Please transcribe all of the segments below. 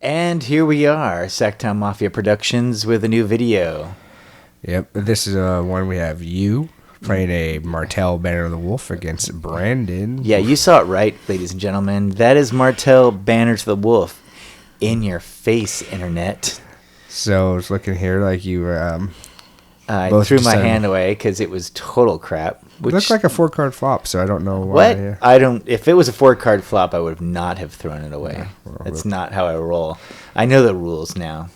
And here we are, Sactown Mafia Productions with a new video. Yep, this is one we have you playing a Martell Banner of the Wolf against Brandon. Yeah, you saw it right, ladies and gentlemen. That is Martell Banner to the Wolf. In your face, internet. So it's looking here like you I threw my hand away because it was total crap. It looked like a 4-card flop, so I don't know why. What? Yeah. I don't. If it was a 4-card flop, I would not have thrown it away. Yeah, well, That's not how I roll. I know the rules now.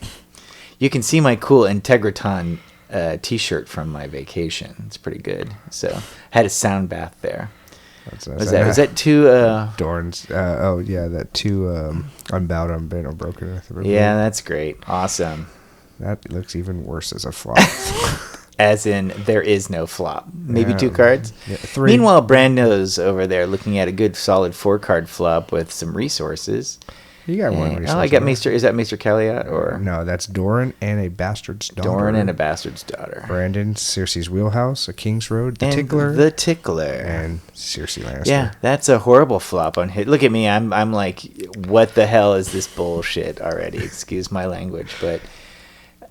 You can see my cool Integriton T-shirt from my vacation. It's pretty good. So I had a sound bath there. Was that two? Dorn's. Oh yeah, that two. Unbowed, unbent, or broken. Yeah, that's great. Awesome. That looks even worse as a flop. As in, there is no flop. Maybe 2 cards. Yeah, 3. Meanwhile, Brando's over there looking at a good, solid 4-card flop with some resources. You got one resource. Oh, I got Maester. Is that Maester Caliat or no? That's Doran and a Bastard's Daughter. Doran and a Bastard's Daughter. Brandon, Cersei's Wheelhouse, a King's Road, the Tickler, and Cersei Lannister. Yeah, that's a horrible flop on hit. Look at me. I'm like, what the hell is this bullshit already? Excuse my language, but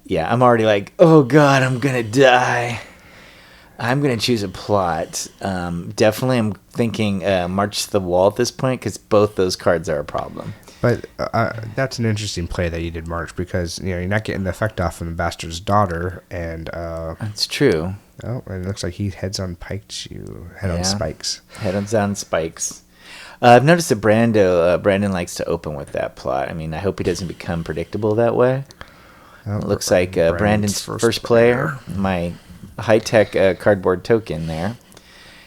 yeah, I'm already like, oh god, I'm gonna die. I'm gonna choose a plot. Definitely, I'm thinking March to the Wall at this point because both those cards are a problem. But that's an interesting play that you did, March, because you're not getting the effect off from the Bastard's Daughter, and that's true. Oh, and it looks like he heads on pikes. On spikes. Head on spikes. I've noticed that Brandon likes to open with that plot. I mean, I hope he doesn't become predictable that way. Oh, it looks like Brandon's first player, my high-tech cardboard token there.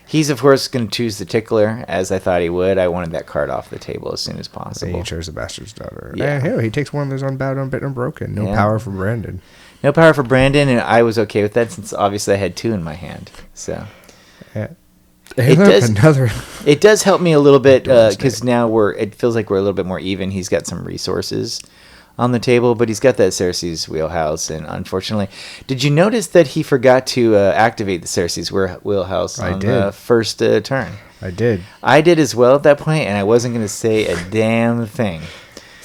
He's, of course, going to choose the Tickler, as I thought he would. I wanted that card off the table as soon as possible. And he chose the Bastard's Daughter. Yeah. And here, he takes one of those unbowed, unbitten, unbroken. No power for Brandon. No power for Brandon, and I was okay with that since obviously I had 2 in my hand. So yeah. Hey, it does help me a little bit because now it feels like we're a little bit more even. He's got some resources on the table, but he's got that Cersei's Wheelhouse, and unfortunately, did you notice that he forgot to activate the Cersei's Wheelhouse on the first turn? I did. I did as well at that point, and I wasn't going to say a damn thing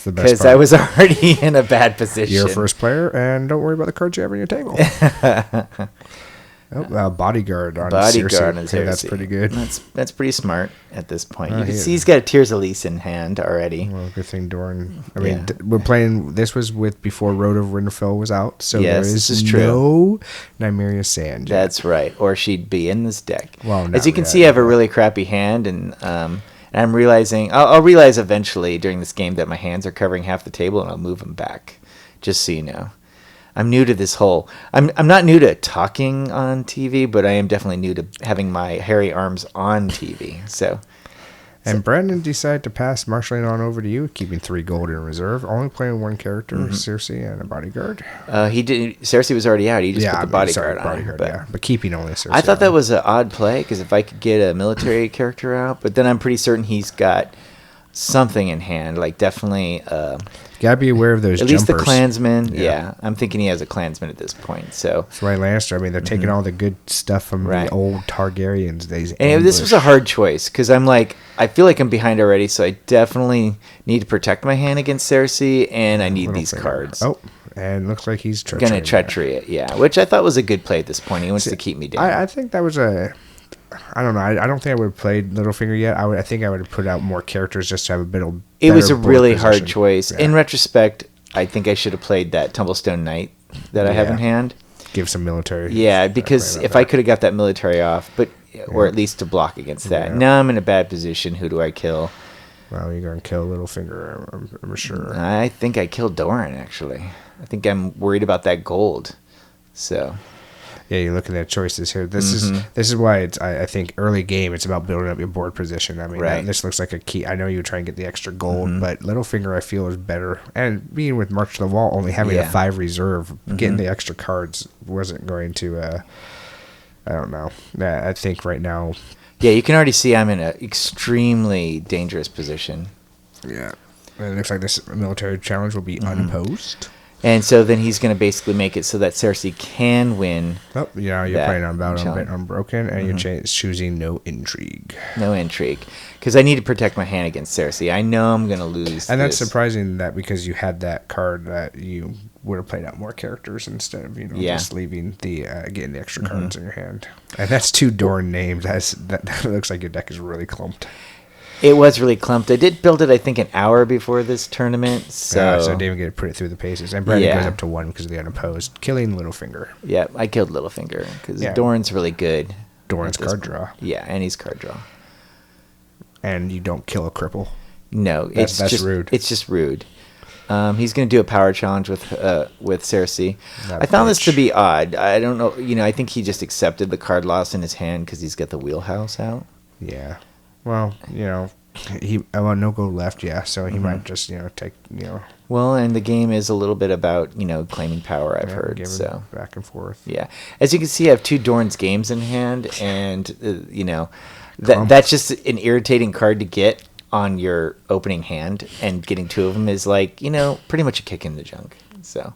because I was already in a bad position. You're first player, and don't worry about the cards you have on your table. Bodyguard on Cersei. Okay, that's pretty good. That's pretty smart at this point. You can see he's got a Tears of Lys in hand already. Well, good thing Doran. I mean, we're playing. This was before Road of Winterfell was out, so yes, there is no Nymeria Sand. That's right, or she'd be in this deck. Well, as you can see, I have a really crappy hand, and I'm realizing I'll realize eventually during this game that my hands are covering half the table, and I'll move them back, just so you know. I'm new to this whole. I'm not new to talking on TV, but I am definitely new to having my hairy arms on TV. So Brandon decided to pass marshalling on over to you, keeping 3 gold in reserve, only playing 1 character, Cersei, and a bodyguard. He did. Cersei was already out. He just put the bodyguard on. But keeping only Cersei. I thought that was an odd play because if I could get a military character out, but then I'm pretty certain he's got something in hand, like definitely. Gotta be aware of those at jumpers. Least the clansman. Yeah, I'm thinking he has a clansman at this point. So that's why Lannister. I mean, they're taking all the good stuff from the old Targaryens. And this was a hard choice because I'm like, I feel like I'm behind already, so I definitely need to protect my hand against Cersei, and I need these cards. Oh, and looks like he's going to treachery it. Yeah, which I thought was a good play at this point. He wants to keep me down. I think that was I don't know. I don't think I would have played Littlefinger yet. I think I would have put out more characters just to have a bit of. It was a really hard choice. Yeah. In retrospect, I think I should have played that Tumblestone Knight that I have in hand. Give some military. Yeah, because if I could have got that military off, or at least to block against that. Yeah. Now I'm in a bad position. Who do I kill? Well, you're going to kill Littlefinger, I'm sure. I think I killed Doran, actually. I think I'm worried about that gold. So. Yeah, you're looking at choices here. This is why I think early game it's about building up your board position. I mean, this looks like a key. I know you try and get the extra gold, but Littlefinger I feel is better. And being with March to the Wall, only having a 5 reserve, getting the extra cards wasn't going to. I don't know. I think right now. Yeah, you can already see I'm in an extremely dangerous position. Yeah, and it looks like this military challenge will be unopposed. And so then he's going to basically make it so that Cersei can win. Oh, yeah, you're playing on Bound Unbroken, and you're choosing no intrigue. No intrigue. Because I need to protect my hand against Cersei. I know I'm going to lose. And that's surprising that because you had that card that you would have played out more characters instead of just leaving getting the extra cards in your hand. And that's 2 Dorne names. That looks like your deck is really clumped. It was really clumped. I did build it, I think, an hour before this tournament. So David get to put it through the paces. And Brandon goes up to 1 because of the unopposed, killing Littlefinger. Yeah, I killed Littlefinger because Dorne's really good. Dorne's card draw. Yeah, and he's card draw. And you don't kill a cripple. No, that's just rude. It's just rude. He's going to do a power challenge with Cersei. I found this to be odd. I don't know. I think he just accepted the card loss in his hand because he's got the wheelhouse out. Yeah. Well, he no go left. Yeah, so he might just take. Well, and the game is a little bit about claiming power. I've heard so back and forth. Yeah, as you can see, I have 2 Dorne's games in hand, and that's just an irritating card to get on your opening hand, and getting 2 of them is like pretty much a kick in the junk. So.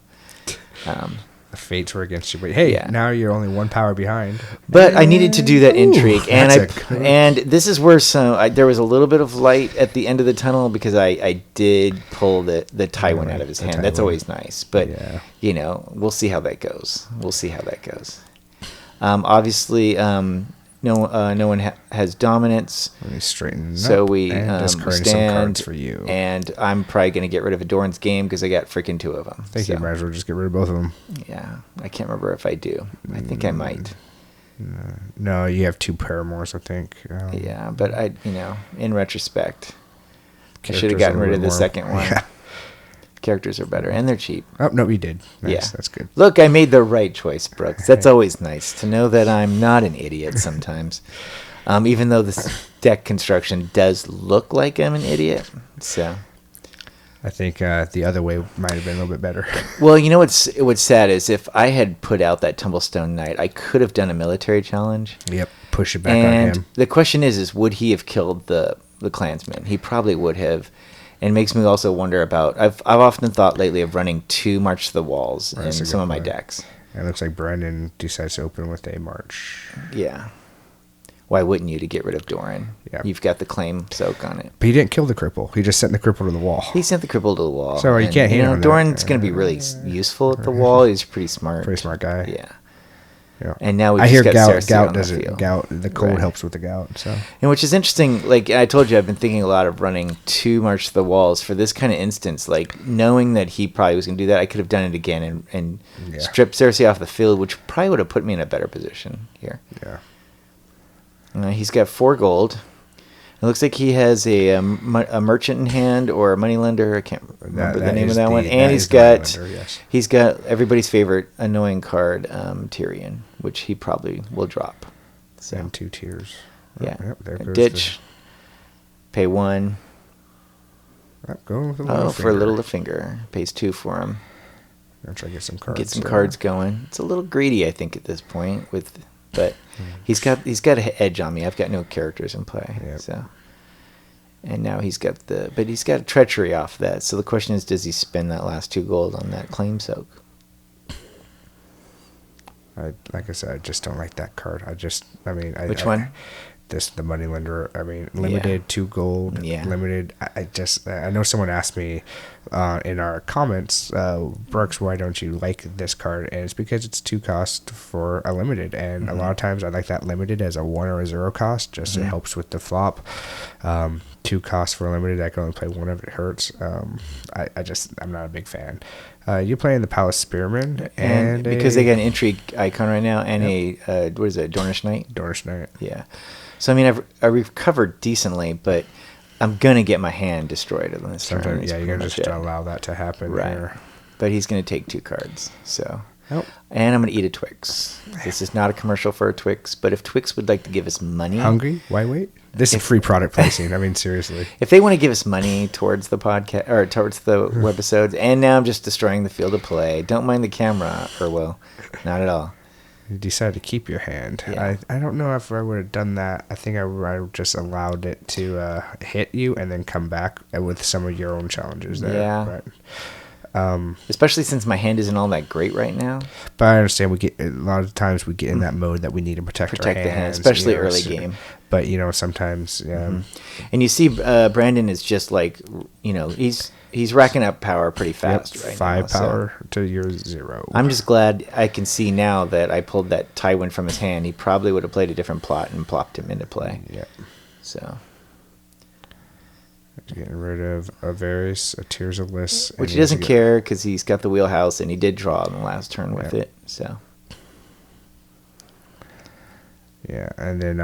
The fates were against you, but hey, now you're only 1 power behind. But I needed to do that intrigue, and this is where there was a little bit of light at the end of the tunnel because I did pull the Tywin out of his hand. That's always nice, but we'll see how that goes. Obviously, no one has dominance. Let me straighten so up we stand, some cards for you. And I'm probably going to get rid of Dorne's game because I got freaking 2 of them. I think you might as well just get rid of both of them. Yeah, I can't remember if I do. I think I might. No, you have 2 Paramours, I think. Yeah, but in retrospect, I should have gotten rid of the second one. Yeah. Characters are better, and they're cheap. Oh, no, you did. Nice. Yeah. That's good. Look, I made the right choice, Brooks. That's always nice to know that I'm not an idiot sometimes. Even though this deck construction does look like I'm an idiot. So, I think the other way might have been a little bit better. Well, what's sad is if I had put out that Tumblestone Knight, I could have done a military challenge. Yep, push it back on him. And the question is would he have killed the clansman? He probably would have. And it makes me also wonder about. I've often thought lately of running 2 March to the Walls in some of my decks. It looks like Brendan decides to open with a March. Yeah. Why wouldn't you to get rid of Doran? Yep. You've got the claim soak on it. But he didn't kill the cripple. He just sent the cripple to the wall. He sent the cripple to the wall. So you can't hate him. Doran's going to be really useful at the wall. He's pretty smart. Pretty smart guy. Yeah. Yeah. And now we I just hear got gout doesn't the gout. The cold helps with the gout. So, and which is interesting. Like I told you, I've been thinking a lot of running 2 March to the Walls for this kind of instance. Like knowing that he probably was going to do that, I could have done it again and stripped Cersei off the field, which probably would have put me in a better position here. Yeah. He's got 4 gold. It looks like he has a merchant in hand or a moneylender. I can't remember the name of that one. And he's got everybody's favorite annoying card, Tyrion, which he probably will drop. So. And 2 tiers. Yeah. Oh, yep, there goes ditch. Pay 1. Go with a for Littlefinger. Pays 2 for him. I'll try to get some cards. Get some cards going. It's a little greedy, I think, at this point. But he's got an edge on me. I've got no characters in play. Yep. So, and now he's got treachery off that. So the question is, does he spend that last 2 gold on that claim soak? Like I said, I just don't like that card. Which one? The moneylender. Limited 2 gold. Yeah. Limited. I know someone asked me in our comments, Brooks, why don't you like this card? And it's because it's 2 cost for a limited, and a lot of times I like that limited as a 1 or a 0 cost. Just it helps with the flop. 2 costs for a limited. I can only play 1 if it hurts. I'm not a big fan. You're playing the Palace Spearman, and because they got an intrigue icon right now, and a what is it, Dornish Knight? Dornish Knight. Yeah. So I recovered decently, but I'm gonna get my hand destroyed in this turn. Yeah, you're gonna just allow that to happen. Right. Here. But he's gonna take 2 cards. So. Oh. And I'm gonna eat a Twix. This is not a commercial for a Twix, but if Twix would like to give us money, hungry? Why wait? This is free product placing. I mean, seriously. If they want to give us money towards the podcast or towards the webisodes, and now I'm just destroying the field of play. Don't mind the camera, Erwo. Not at all. You decided to keep your hand. Yeah. I don't know if I would have done that. I think I just allowed it to hit you and then come back with some of your own challenges there. Yeah. Especially since my hand isn't all that great right now. But I understand a lot of times we get in that mode that we need to protect our hands, the hand, especially early game. But sometimes, and you see, Brandon is just like, he's racking up power pretty fast right 5 now. 5 power to your 0. I'm just glad I can see now that I pulled that Tywin from his hand. He probably would have played a different plot and plopped him into play. Yeah. So. Getting rid of a Tears of Lys. Which he doesn't care because he's got the wheelhouse and he did draw in the last turn with it. So. Yeah, and then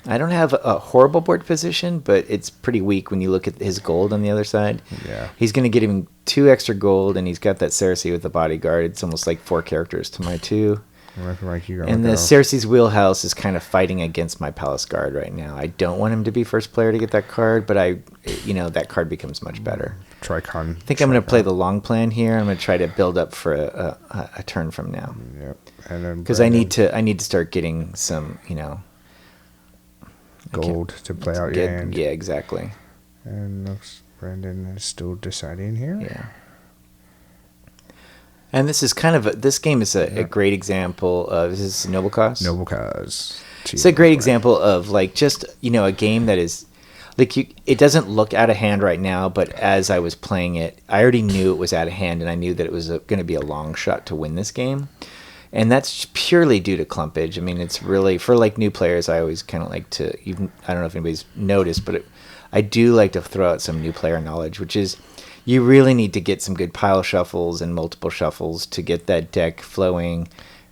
I don't have a horrible board position, but it's pretty weak when you look at his gold on the other side. Yeah. He's going to get him 2 extra gold, and he's got that Cersei with the bodyguard. It's almost like 4 characters to my 2. And the Cersei's wheelhouse is kind of fighting against my Palace Guard right now. I don't want him to be first player to get that card, but that card becomes much better. Tricon. I think I'm going to play the long plan here. I'm going to try to build up for a turn from now. Yep. And then because I need to start getting some gold to play out your hand. Yeah, exactly. And looks Brandon is still deciding here. Yeah. And this is this game is a great example of, this is Noble Cause? Noble Cause. It's a great example of just, a game that is, it doesn't look out of hand right now, but as I was playing it, I already knew it was out of hand, and I knew that it was going to be a long shot to win this game. And that's purely due to clumpage. I mean, it's really, for new players, I always kind of like to, even, I don't know if anybody's noticed, but I do like to throw out some new player knowledge, which is, you really need to get some good pile shuffles and multiple shuffles to get that deck flowing,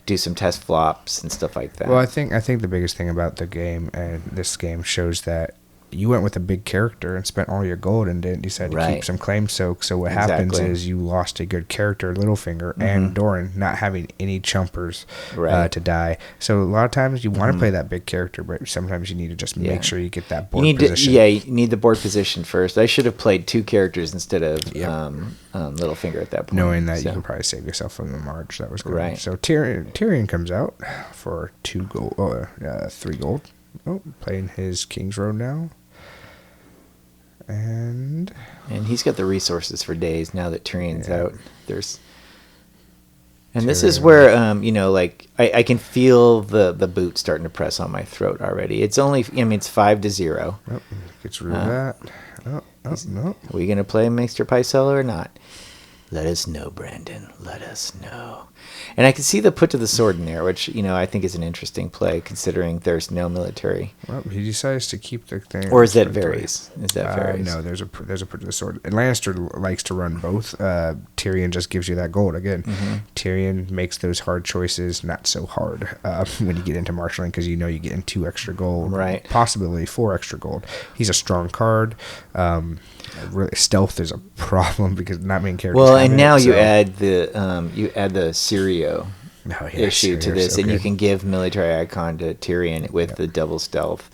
do some test flops and stuff like that. Well, I think the biggest thing about the game, and this game shows that you went with a big character and spent all your gold and didn't decide to keep some claim soak. So what happens is you lost a good character, Littlefinger, and Doran, not having any chumpers to die. So a lot of times you want to play that big character, but sometimes you need to just make sure you get that board position. You need the board position first. I should have played 2 characters instead of Littlefinger at that point. Knowing that you could probably save yourself from the march. That was good. Right. So Tyrion comes out for 3 gold. Oh, playing his King's Road now. And he's got the resources for days now that Tyrion's out. This is where I can feel the boot starting to press on my throat already. It's only it's 5-0. Oh, gets rid of that. No. Are we gonna play Maester Pycelle or not? Let us know, Brandon. Let us know. And I can see the put to the sword in there, which, I think is an interesting play, considering there's no military. Well, he decides to keep the thing. Or is that varies? Varies? No, there's a put to the sword. And Lannister likes to run both. Tyrion just gives you that gold. Again, Tyrion makes those hard choices not so hard when you get into marshalling, because you get 2 extra gold. Right. Possibly 4 extra gold. He's a strong card. Really, stealth is a problem because not many characters. Well, and now you add the Syrio issue to this, and you can give military icon to Tyrion with the double stealth.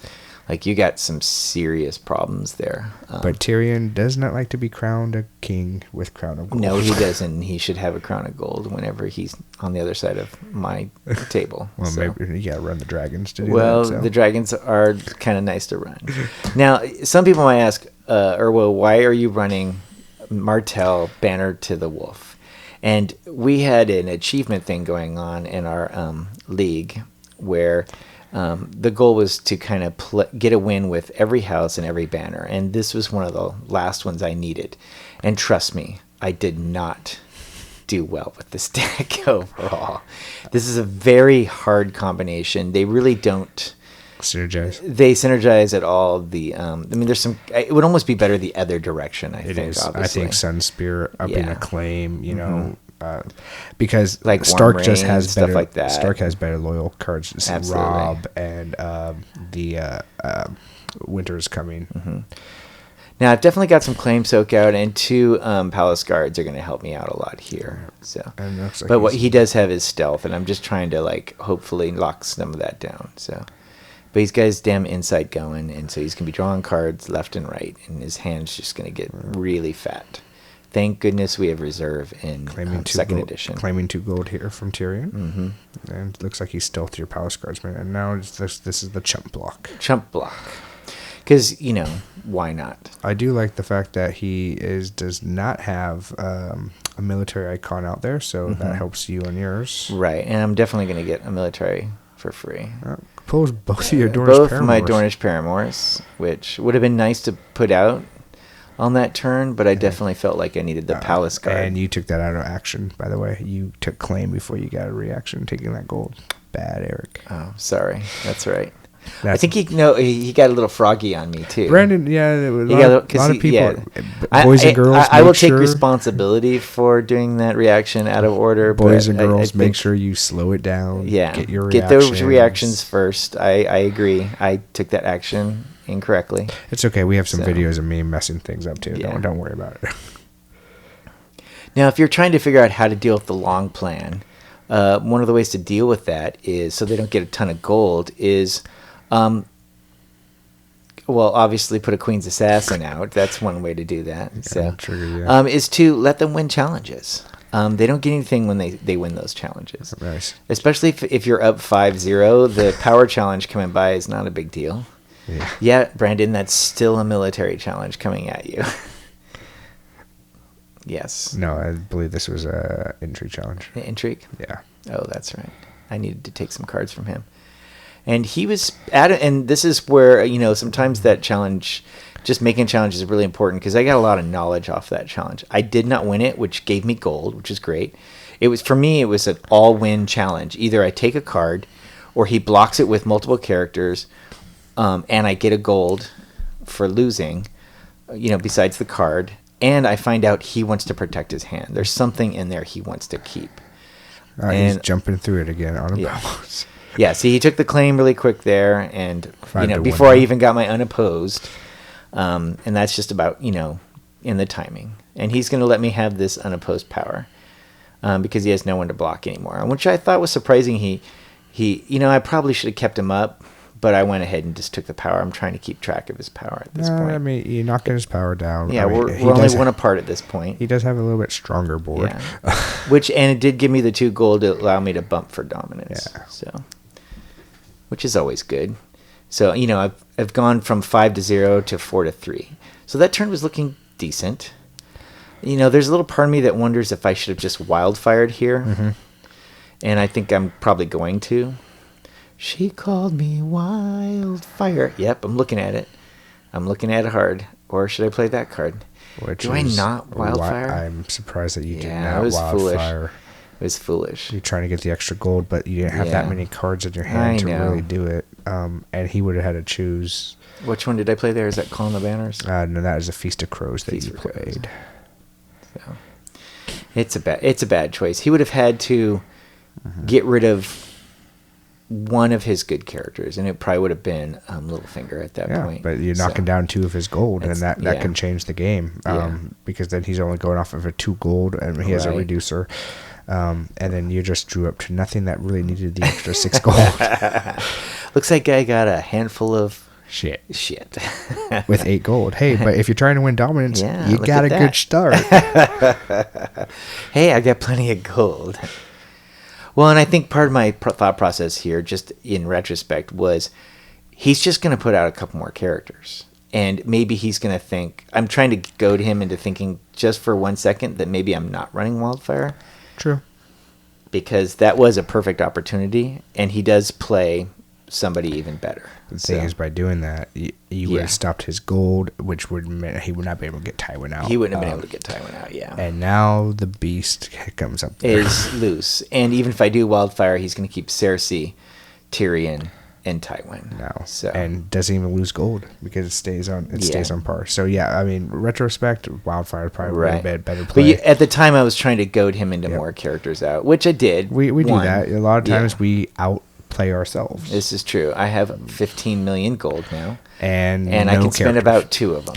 You got some serious problems there. But Tyrion does not like to be crowned a king with crown of gold. No, he doesn't. He should have a crown of gold whenever he's on the other side of my table. Well, maybe you got to run the dragons to do that. Well, the dragons are kind of nice to run. Now, some people might ask, Erwo, why are you running Martell Banner to the Wolf? And we had an achievement thing going on in our league where the goal was to kind of get a win with every house and every banner. And this was one of the last ones I needed. And trust me, I did not do well with this deck overall. This is a very hard combination. They really don't synergize. They synergize at all. There's some. It would almost be better the other direction. I think. Obviously. I think Sunspear upping a claim. Because Stark just has stuff better, like that. Stark has better loyal cards. Absolutely. Rob and the Winter is coming. Now I've definitely got some claim soak out, and 2 Palace Guards are going to help me out a lot here. So, but what he does have is stealth, and I'm just trying to hopefully lock some of that down. So. But he's got his damn insight going, and so he's going to be drawing cards left and right, and his hand's just going to get really fat. Thank goodness we have reserve in second edition. Claiming 2 gold here from Tyrion. And it looks like he's stealthed your Palace Guardsman. And now this is the chump block. Chump block. Because, why not? I do like the fact that he does not have a military icon out there, so that helps you on yours. Right, and I'm definitely going to get a military for free. Compose both of your Dornish Paramours. My Dornish Paramours, which would have been nice to put out on that turn, but I definitely felt like I needed the Palace Guard. And you took that out of action, by the way. You took claim before you got a reaction, taking that gold. Bad, Eric. Oh, sorry. That's right. I think he got a little froggy on me too. Brandon, a lot of people, boys and girls. I will take responsibility for doing that reaction out of order. Boys and girls, make sure you slow it down. Yeah, get those reactions first. I agree. I took that action incorrectly. It's okay. We have some videos of me messing things up too. Yeah. Don't worry about it. Now, if you're trying to figure out how to deal with the long plan, one of the ways to deal with that is so they don't get a ton of gold is. Well, obviously put a Queen's Assassin out. That's one way to do that. Is to let them win challenges. They don't get anything when they win those challenges. Nice. Especially if you're up 5-0, the power challenge coming by is not a big deal. Yeah, Brandon, that's still a military challenge coming at you. Yes. No, I believe this was a intrigue challenge. Intrigue? Yeah. Oh, that's right. I needed to take some cards from him. And he was and this is where, sometimes that challenge, just making challenges is really important because I got a lot of knowledge off that challenge. I did not win it, which gave me gold, which is great. For me, it was an all-win challenge. Either I take a card or he blocks it with multiple characters and I get a gold for losing, besides the card. And I find out he wants to protect his hand. There's something in there he wants to keep. He's jumping through it again on a balance. Yeah, see, he took the claim really quick there, and before I even got my unopposed, and that's just about in the timing. And he's going to let me have this unopposed power because he has no one to block anymore, which I thought was surprising. He I probably should have kept him up, but I went ahead and just took the power. I'm trying to keep track of his power at this point. I mean, you're knocking his power down. Yeah, we're only one apart at this point. He does have a little bit stronger board, and it did give me the 2 gold to allow me to bump for dominance. Yeah. So. Which is always good. So, I've gone from 5-0 to 4-3. So that turn was looking decent. There's a little part of me that wonders if I should have just wildfired here. Mm-hmm. And I think I'm probably going to. She called me wildfire. Yep, I'm looking at it. I'm looking at it hard. Or should I play that card? Do I not wildfire? I'm surprised that you did not wildfire. Foolish. It was foolish. You're trying to get the extra gold, but you didn't have that many cards in your hand to really do it. And he would have had to choose. Which one did I play there? Is that Calling the Banners? No, that is a Feast of Crows that you played. So it's a bad choice. He would have had to get rid of one of his good characters, and it probably would have been Littlefinger at that point. But you're knocking down 2 of his gold, and that can change the game because then he's only going off of a 2 gold, and he has a reducer. And then you just drew up to nothing that really needed the extra 6 gold. Looks like I got a handful of shit with 8 gold. Hey, but if you're trying to win dominance, you got a good start. Hey, I got plenty of gold. Well, and I think part of my thought process here, just in retrospect, was he's just going to put out a couple more characters. And maybe he's going to think, I'm trying to goad him into thinking just for 1 second that maybe I'm not running Wildfire. True. Because that was a perfect opportunity, and he does play somebody even better. The thing is, by doing that, you would have stopped his gold, which would mean he would not be able to get Tywin out. He wouldn't have been able to get Tywin out, yeah. And now the beast comes up there. Is loose. And even if I do Wildfire, he's going to keep Cersei, Tyrion, and Tywin. No. So. And doesn't even lose gold because it stays on par. So yeah, I mean, retrospect, Wildfire probably would have been a better play. But at the time I was trying to goad him into more characters out, which I did. We do that. A lot of times we outplay ourselves. This is true. I have 15 million gold now. And I can spend about 2 of them.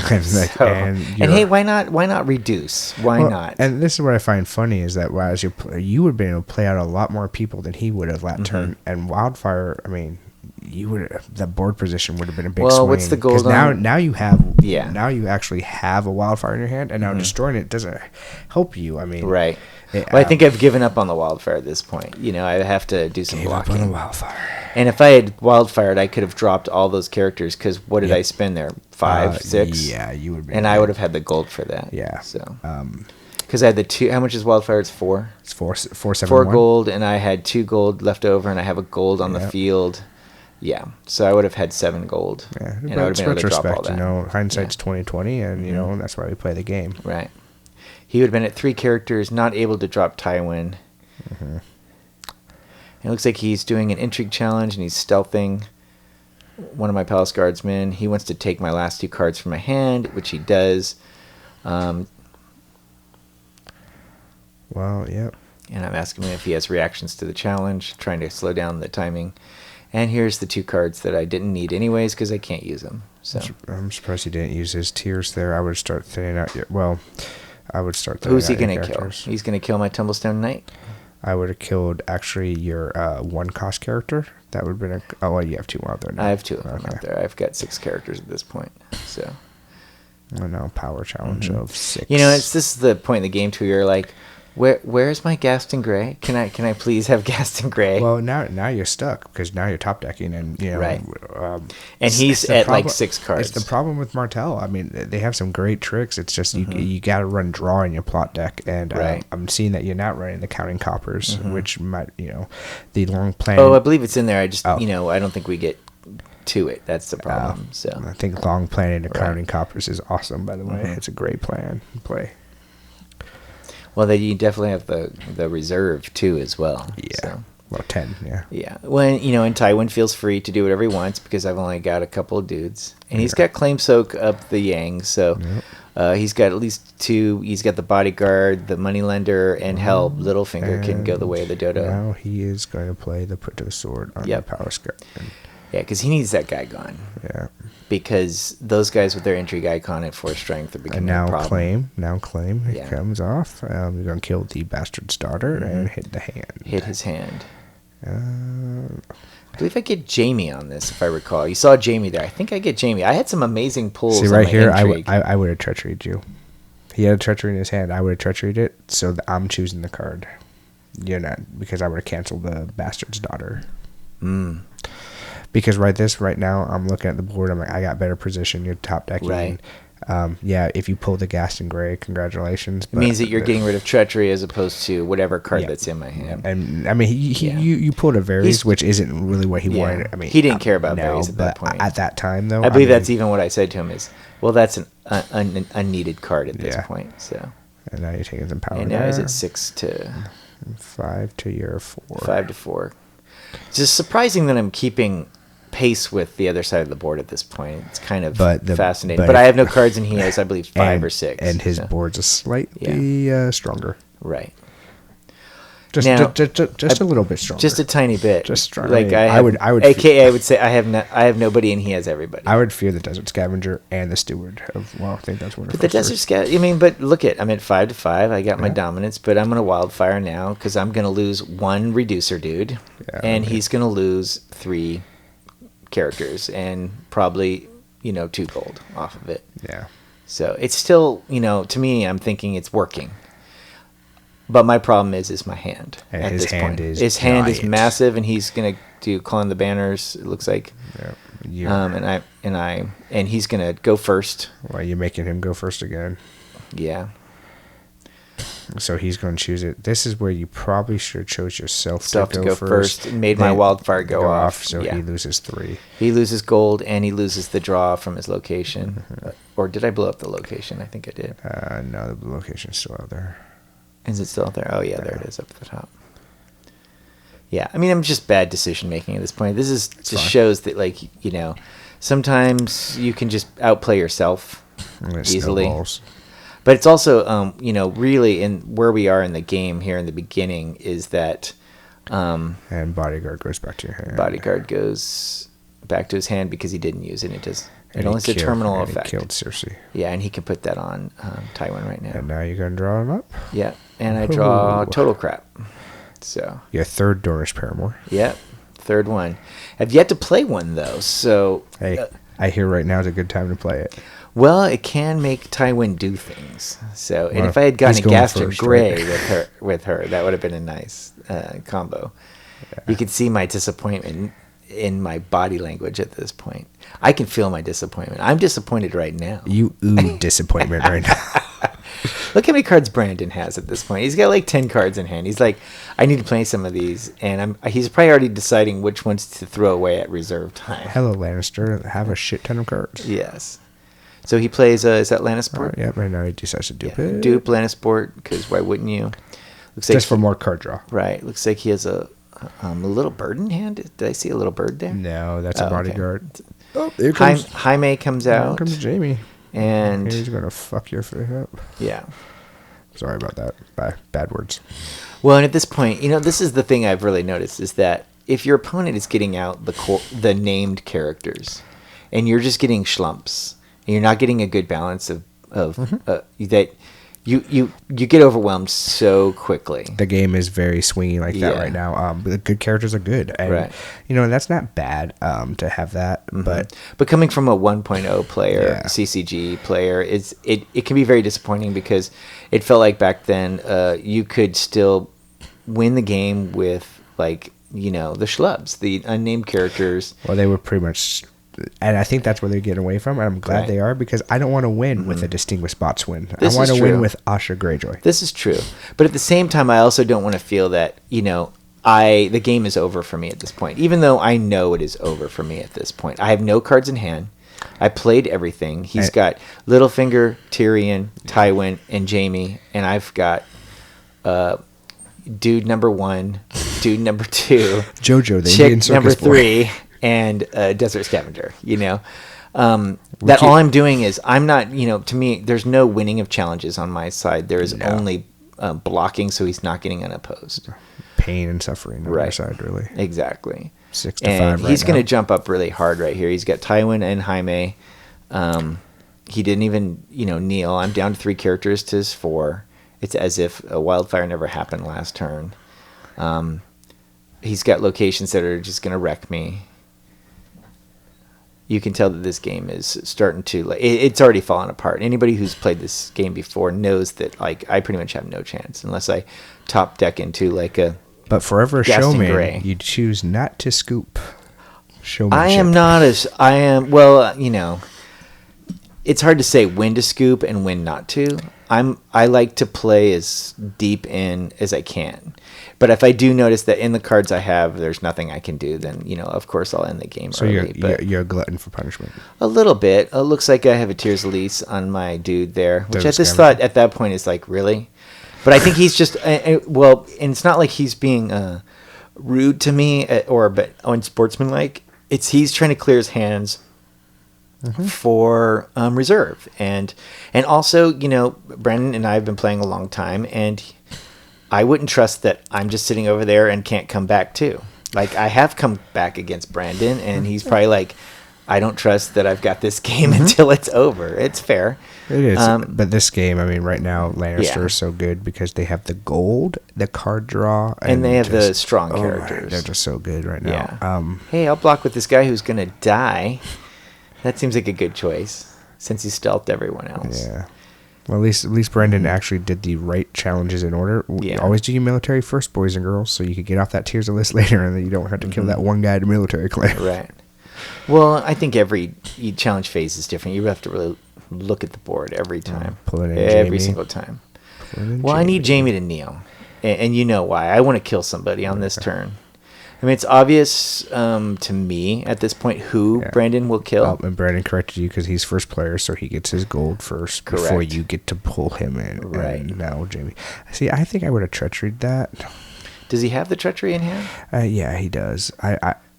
And hey, why not reduce? Why not? And this is what I find funny is that as you would have been able to play out a lot more people than he would have that turn. And Wildfire, I mean, the board position would have been a big swing. What's the gold on? Now you have Yeah. Now you actually have a wildfire in your hand, and now destroying it doesn't help you. I mean, right. Well, I think I've given up on the wildfire at this point. I have to do some blocking. Gave up on the wildfire. And if I had wildfired, I could have dropped all those characters, because what did I spend there? 5, 6? Yeah, you would. And I would have had the gold for that. Yeah. So. Because I had the 2. How much is wildfire? It's 4. It's 471. 4 gold, and I had 2 gold left over, and I have a gold on the field. Yeah, so I would have had 7 gold. Yeah, and I would have been able to drop all that. Hindsight's 2020, and that's why we play the game. Right. He would have been at 3 characters, not able to drop Tywin. It looks like he's doing an intrigue challenge, and he's stealthing one of my palace guardsmen. He wants to take my last 2 cards from my hand, which he does. Well, yep. And I'm asking him if he has reactions to the challenge, trying to slow down the timing. And here's the 2 cards that I didn't need anyways, because I can't use them. So I'm surprised he didn't use his tiers there. I would start thinning out I would start thinning Who's he going to kill? He's going to kill my Tumblestone Knight? I would have killed, actually, your 1-cost character. That would have been you have 2 more out there now. I have 2 of them out there. I've got 6 characters at this point. So. I know, power challenge of 6. This is the point in the game, too, you're like, Where's my Gaston Grey? Can I please have Gaston Grey? Well, now you're stuck, because now you're top decking, and right. And he's at like 6 cards. It's the problem with Martell. I mean, they have some great tricks. It's just you got to run draw in your plot deck, and I'm seeing that you're not running the counting coppers, which might the long plan. Oh, I believe it's in there. I just I don't think we get to it. That's the problem. So I think long planning the counting coppers is awesome. By the way, it's a great plan to play. Well, then you definitely have the reserve too as well. Yeah. So. Well, 10. Yeah. Yeah. When and Tywin feels free to do whatever he wants, because I've only got a couple of dudes, and he's got claim soak up the Yang, so he's got at least 2. He's got the bodyguard, the moneylender, and hell, Littlefinger can go the way of the dodo. Now he is going to play the put to the sword on the power script. Yeah, because he needs that guy gone. Yeah. Because those guys with their intrigue icon at 4 strength are becoming a problem. Now claim. It comes off. You're going to kill the bastard's daughter and hit the hand. Hit his hand. I believe I get Jamie on this, if I recall. You saw Jamie there. I think I get Jamie. I had some amazing pulls. See, right here, I would have treacheryed you. He had a treachery in his hand. I would have treacheryed it, so I'm choosing the card. You're not, because I would have canceled the bastard's daughter. Because right now, I'm looking at the board. I'm like, I got better position. You're top decking. Right. If you pull the Gaston Grey, congratulations. It means that you're getting rid of treachery as opposed to whatever card that's in my hand. And I mean, you pulled a Varys, which isn't really what he wanted. I mean, he didn't care about Varys at that point. At that time, though, I believe that's even what I said to him is, well, that's an unneeded card at this point. So. And now you're taking some power. And now he's at 6 to 5 to your 4. 5 to 4. It's just surprising that I'm keeping pace with the other side of the board at this point. It's kind of fascinating. But I have no cards, and he has, I believe, 5 or 6. And his board's a slightly stronger. Right. Just a little bit stronger. Just a tiny bit. Just stronger. Like I would. AKA, I would say I have nobody, and he has everybody. I would fear the Desert Scavenger and the Steward. I think that's what. But the Desert Scavenger. I mean, but look I'm at 5 to 5. I got my dominance, but I'm gonna wildfire now because I'm gonna lose 1 reducer dude, and he's gonna lose 3 characters and probably 2 gold off of it. Yeah. So it's still to me, I'm thinking it's working. But my problem is my hand. And at his this hand point. is his giant. hand is massive, and he's gonna do Calling the Banners. It looks like. Yeah. And he's gonna go first. Well, you're making him go first again. Yeah. So he's going to choose it. This is where you probably should have chose yourself to go first. And made my wildfire go off. So he loses 3. He loses gold, and he loses the draw from his location. Or did I blow up the location? I think I did. No, the location's still out there. Is it still out there? Oh, yeah, there it is up at the top. Yeah, I mean, I'm just bad decision making at this point. This is shows that, sometimes you can just outplay yourself easily. Snowballs. But it's also, really in where we are in the game here in the beginning is that. And Bodyguard goes back to your hand. Bodyguard goes back to his hand because he didn't use it. It only has a terminal effect. He killed Cersei. Yeah, and he can put that on Tywin right now. And now you're going to draw him up? Yeah, and I draw total crap. So. Yeah, 3rd Dornish Paramour. Yep, 3rd one. I've yet to play one, though, so. Hey, I hear right now is a good time to play it. Well, it can make Tywin do things. So, and if I had gotten a Gaston Grey with her, that would have been a nice combo. Yeah. You could see my disappointment in my body language at this point. I can feel my disappointment. I'm disappointed right now. You ooh disappointment right now. Look how many cards Brandon has at this point. He's got like 10 cards in hand. He's like, I need to play some of these, and he's probably already deciding which ones to throw away at reserve time. Hello, Lannister. Have a shit ton of cards. Yes. So he plays, is that Lannisport? Yeah, right now he decides to dupe it. Dupe Lannisport, because why wouldn't you? Looks like for more card draw. Right. Looks like he has a little bird in hand. Did I see a little bird there? No, that's a bodyguard. Okay. Oh, here comes Jaime comes out. Here comes Jamie. And he's going to fuck your face up. Yeah. Sorry about that. Bad words. Well, and at this point, this is the thing I've really noticed is that if your opponent is getting out the named characters and you're just getting schlumps and you're not getting a good balance of that, you get overwhelmed so quickly. The game is very swingy like that right now. The good characters are good, and right. That's not bad to have that. Mm-hmm. But coming from a 1.0 player, CCG player, it can be very disappointing because it felt like back then you could still win the game with the schlubs, the unnamed characters. Well, they were pretty much. And I think that's where they're getting away from. And I'm glad they are, because I don't want to win with a distinguished botswin. I want to win with Asha Greyjoy. This is true. But at the same time, I also don't want to feel that, the game is over for me at this point. Even though I know it is over for me at this point. I have no cards in hand. I played everything. He's got Littlefinger, Tyrion, Tywin, and Jaime. And I've got dude number 1, dude number 2. Jojo, the chick Indian circus number 3. Boy. And Desert Scavenger, that all I'm doing is I'm not, to me, there's no winning of challenges on my side. There is only blocking, so he's not getting unopposed. Pain and suffering on your side, really. Exactly. 6 to 5 he's going to jump up really hard right here. He's got Tywin and Jaime. He didn't even, kneel. I'm down to 3 characters to his 4. It's as if a wildfire never happened last turn. He's got locations that are just going to wreck me. You can tell that this game is starting to it's already fallen apart. Anybody who's played this game before knows that I pretty much have no chance unless I top deck into a. But forever showman, you choose not to scoop. Showmanship. I am not as I am. Well, it's hard to say when to scoop and when not to. I like to play as deep in as I can. But if I do notice that in the cards I have, there's nothing I can do, then, of course I'll end the game early. You're a glutton for punishment. A little bit. It looks like I have a Tears of Elise on my dude there, which I just thought at that point is really? But I think he's just, and it's not like he's being rude to me but unsportsmanlike. He's trying to clear his hands for reserve. And also, Brandon and I have been playing a long time, and I wouldn't trust that I'm just sitting over there and can't come back too. I have come back against Brandon, and he's probably I don't trust that I've got this game until it's over. It's fair. It is. But this game, right now, Lannister is so good because they have the gold, the card draw. And they have the strong characters. They're just so good right now. Yeah. Hey, I'll block with this guy who's going to die. That seems like a good choice since he stealthed everyone else. Yeah. Well, at least Brendan actually did the right challenges in order. Yeah. Always do your military first, boys and girls, so you could get off that Tears of list later, and then you don't have to kill that one guy to military claim. Right. Well, I think every challenge phase is different. You have to really look at the board every time. Pull it in every single time. Well, I need Jaime to kneel, and you know why. I want to kill somebody on this turn. It's obvious to me at this point who Brandon will kill. And Brandon corrected you because he's first player, so he gets his gold first before you get to pull him in. Right. And now Jaime. See, I think I would have treachery'd that. Does he have the treachery in hand? Yeah, he does.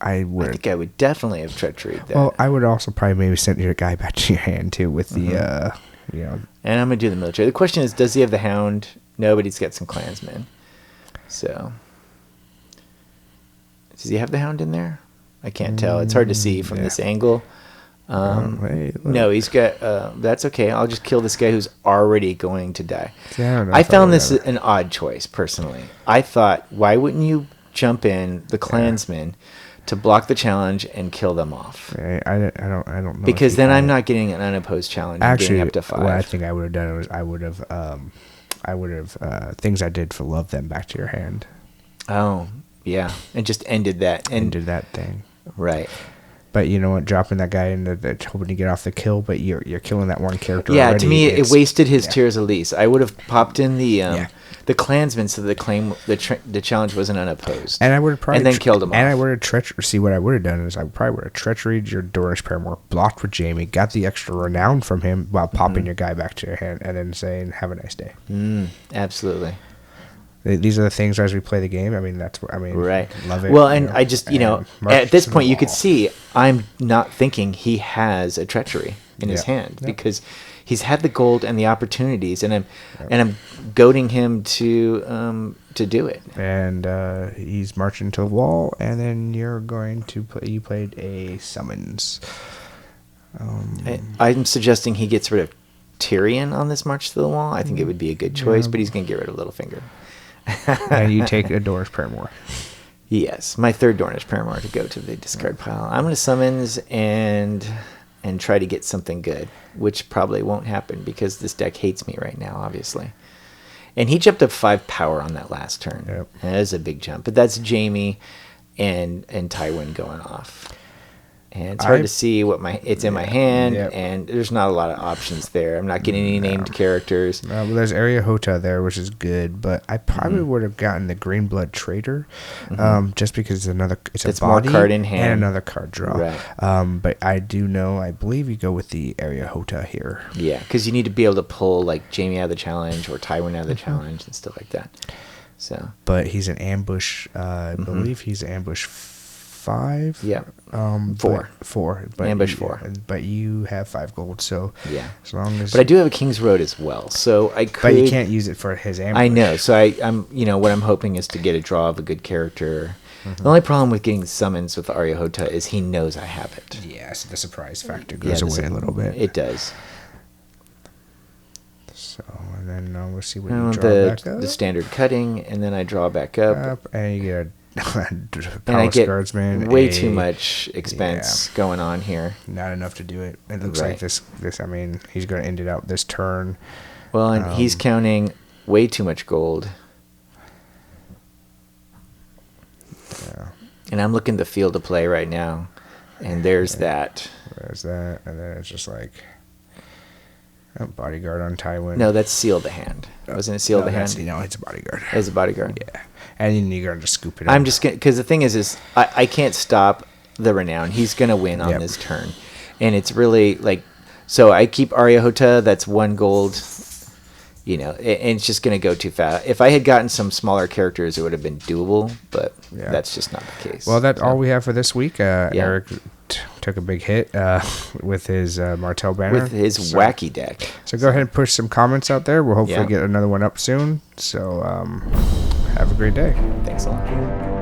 I would. I think I would definitely have treachery'd that. Well, I would also probably maybe send your guy back to your hand too with the, And I'm going to do the military. The question is, does he have the Hound? No, but he's got some clansmen. So... Does he have the Hound in there? I can't tell. It's hard to see from this angle. No, he's got... that's okay. I'll just kill this guy who's already going to die. I found this an odd choice, personally. I thought, why wouldn't you jump in the clansmen to block the challenge and kill them off. I don't know. Because then I'm not getting an unopposed challenge. Actually, getting up to 5. what I think I would have done was I would have things I did for love them back to your hand. Oh, yeah. And just ended that. Ended that thing. Right. But you know what? Dropping that guy into hoping to get off the kill, but you're killing that one character. Yeah, already. To me, it wasted his Tears Elise. I would have popped in the clansman so the challenge wasn't unopposed. And I would have probably and then killed him off. And I would have See, what I would have done is I probably would have treacheryed your Dornish Paramour, blocked with Jaime, got the extra renown from him while popping your guy back to your hand, and then saying, "Have a nice day." Absolutely. These are the things as we play the game. I mean, right. Love it. Well, and I just, at this point, you could see I'm not thinking he has a treachery in his hand because he's had the gold and the opportunities, and I'm goading him to do it. And he's marching to the wall, and then you're going to play. You played a summons. I'm suggesting he gets rid of Tyrion on this march to the wall. I think it would be a good choice, but he's going to get rid of Littlefinger. And you take a Dornish Paramour. Yes, my third Dornish Paramour to go to the discard pile. I'm going to summons and try to get something good, which probably won't happen because this deck hates me right now, obviously. And he jumped up 5 power on that last turn. Yep. And that is a big jump. But that's Jaime and Tywin going off. And it's hard to see what it's in my hand, and there's not a lot of options there. I'm not getting any named characters. Well, there's Arya Hota there, which is good, but I probably would have gotten the Green Blood Trader, just because it's a body more card in hand and another card draw. Right. But I believe you go with the Arya Hota here. Yeah, because you need to be able to pull like Jaime out of the challenge or Tywin out of the challenge and stuff like that. So. But he's an ambush. I believe he's ambush 5. Yeah. 4. But ambush 4. But you have 5 gold, so as long as. But I do have a King's Road as well, so I could. But you can't use it for his ambush. I know, so I'm what I'm hoping is to get a draw of a good character. The only problem with getting summons with Arya Hota is he knows I have it. Yeah, so the surprise factor goes away a little bit. It does. So, and then we'll see what you draw back up. The standard cutting, and then I draw back up. And you get a and I get Guardsman, way too much expense going on here. Not enough to do it. It looks like this. I mean, he's going to end it out this turn. Well, and he's counting way too much gold. Yeah. And I'm looking the field to play right now, and there's that. There's that, and then it's just like bodyguard on Tywin. No, that's seal the hand. Wasn't it seal the hand? No, it's a bodyguard. It's a bodyguard. Yeah. And then you're going to scoop it up. I'm just going to, because the thing is I can't stop the renown. He's going to win on this turn. And it's really like, so I keep Arya Hota, that's 1 gold, and it's just going to go too fast. If I had gotten some smaller characters, it would have been doable, but that's just not the case. Well, that's all we have for this week. Eric took a big hit with his Martell banner. With his wacky deck. So go ahead and push some comments out there. We'll hopefully get another one up soon. So have a great day. Thanks a lot.